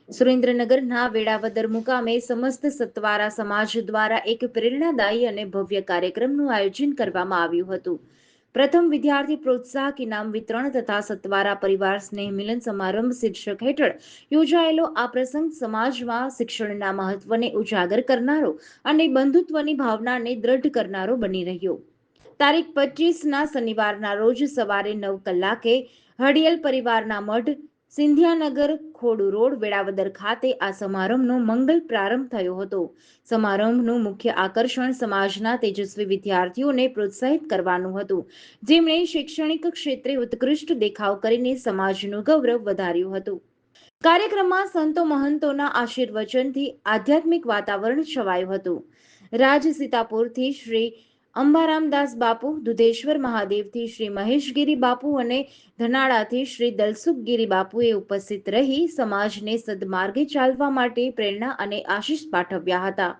સુરેન્દ્રનગરના વેળાવદર મુકામે સમસ્ત સત્વારા સમાજ દ્વારા એક પ્રેરણાદાયી અને ભવ્ય કાર્યક્રમનું આયોજન કરવામાં આવ્યું હતું। પ્રથમ વિદ્યાર્થી પ્રોત્સાહક ઇનામ વિતરણ તથા સત્વારા પરિવાર સ્નેહ મિલન સમારંભ શીર્ષક હેઠળ યોજાયેલો આ પ્રસંગ સમાજમાં શિક્ષણના મહત્વને ઉજાગર કરનારો અને બંધુત્વની ભાવનાને દ્રઢ કરનારો બની રહ્યો। તારીખ 25ના શનિવારના રોજ સવારે 9 કલાકે હડિયલ પરિવારના મઢ સિંધિયાનગર ખોડુ રોડ વેળાવદર ખાતે આ સમારંભનો મંગલ પ્રારંભ થયો હતો। સમારંભનું મુખ્ય આકર્ષણ સમાજના તેજસ્વી વિદ્યાર્થીઓને પ્રોત્સાહિત કરવાનું હતું, જેમણે શૈક્ષણિક ક્ષેત્રે ઉત્કૃષ્ટ દેખાવ કરીને સમાજનું ગૌરવ વધાર્યું હતું। કાર્યક્રમમાં સંતો મહંતોના આશીર્વચનથી આધ્યાત્મિક વાતાવરણ છવાયું હતું। રાજ સીતાપુરથી શ્રી અંબારામદાસ બાપુ, દુધેશ્વર મહાદેવથી શ્રી મહેશગીરી બાપુ અને ધનાળાથી શ્રી દલસુખગીરી બાપુએ ઉપસ્થિત રહી સમાજને સદમાર્ગે ચાલવા માટે પ્રેરણા અને આશીષ પાઠવ્યા હતા।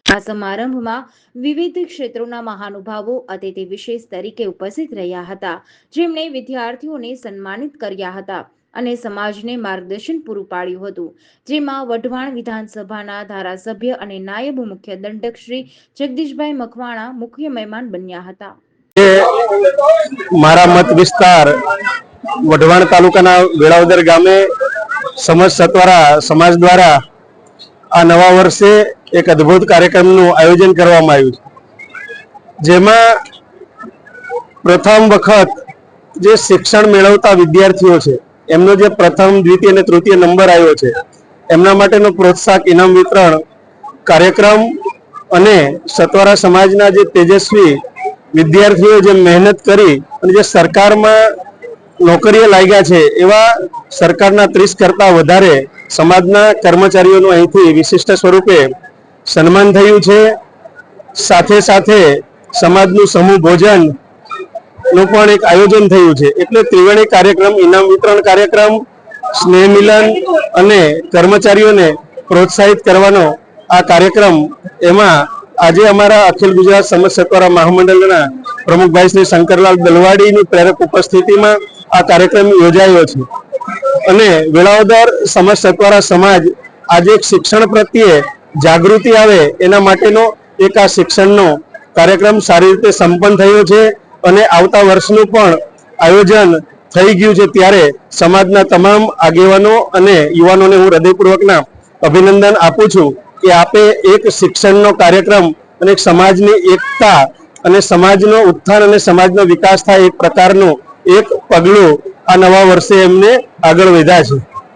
આ સમારંભમાં વિવિધ ક્ષેત્રોના મહાનુભાવો અતિથિ વિશેષ તરીકે ઉપસ્થિત રહ્યા હતા, જેમણે વિદ્યાર્થીઓને સન્માનિત કર્યા હતા અને સમાજને માર્ગદર્શન પૂરું પાડ્યું હતું, જેમાં વઢવાણ વિધાનસભાના ધારાસભ્ય અને નાયબ મુખ્ય દંડક શ્રી જગદીશભાઈ મકવાણા મુખ્ય મહેમાન બન્યા હતા। મારા મત વિસ્તાર વઢવાણ તાલુકાના વેળાવદર ગામે સમસ્ત સત્વારા સમાજ દ્વારા આ નવા વર્ષે એક અદ્ભુત કાર્યક્રમનું આયોજન કરવામાં આવ્યું છે, જેમાં પ્રથમ વખત જે શિક્ષણ મેળવતા વિદ્યાર્થીઓ છે એમનો જે પ્રથમ, દ્વિતીય અને તૃતીય નંબર આવ્યો છે એમના માટેનો પ્રોત્સાહક ઇનામ વિતરણ કાર્યક્રમ અને સત્વારા સમાજના જે તેજસ્વી વિદ્યાર્થીઓ જે મહેનત કરી અને જે સરકારમાં નોકરીએ લાગ્યા છે એવા સરકારના 30 કરતા વધારે સમાજના કર્મચારીઓનું અહીંથી વિશિષ્ટ સ્વરૂપે સન્માન થયું છે। સાથે સાથે સમાજનું સમૂહ ભોજન નું પણ એક આયોજન થયું છે। એટલે ત્રિવેણી કાર્યક્રમ, ઇનામ વિતરણ કાર્યક્રમ, સ્નેહ મિલન અને કર્મચારીઓને પ્રોત્સાહિત કરવાનો આ કાર્યક્રમ, એમાં આજે અમારા અખિલ ગુજરાત સમસ્ત સત્વારા મહામંડળના પ્રમુખભાઈ શ્રી શંકરલાલ દલવાડીની પ્રેરક ઉપસ્થિતિમાં આ કાર્યક્રમ યોજાયો છે અને વેળાવદર સમસ્ત સત્વારા સમાજ આજે શિક્ષણ પ્રત્યે જાગૃતિ આવે એના માટેનો એક આ શિક્ષણનો કાર્યક્રમ સારી રીતે સંપન્ન થયો છે અને આવતા વર્ષનું પણ આયોજન થઈ ગયું છે। ત્યારે સમાજના તમામ આગેવાનો અને યુવાનોને હું હૃદયપૂર્વકના અભિનંદન આપું છું કે આપે એક શિક્ષણનો કાર્યક્રમ અને સમાજની એકતા અને સમાજનો ઉત્થાન અને સમાજનો વિકાસ થાય એક પ્રકારનું એક પગલું આ નવા વર્ષે એમને આગળ વધ્યા છે।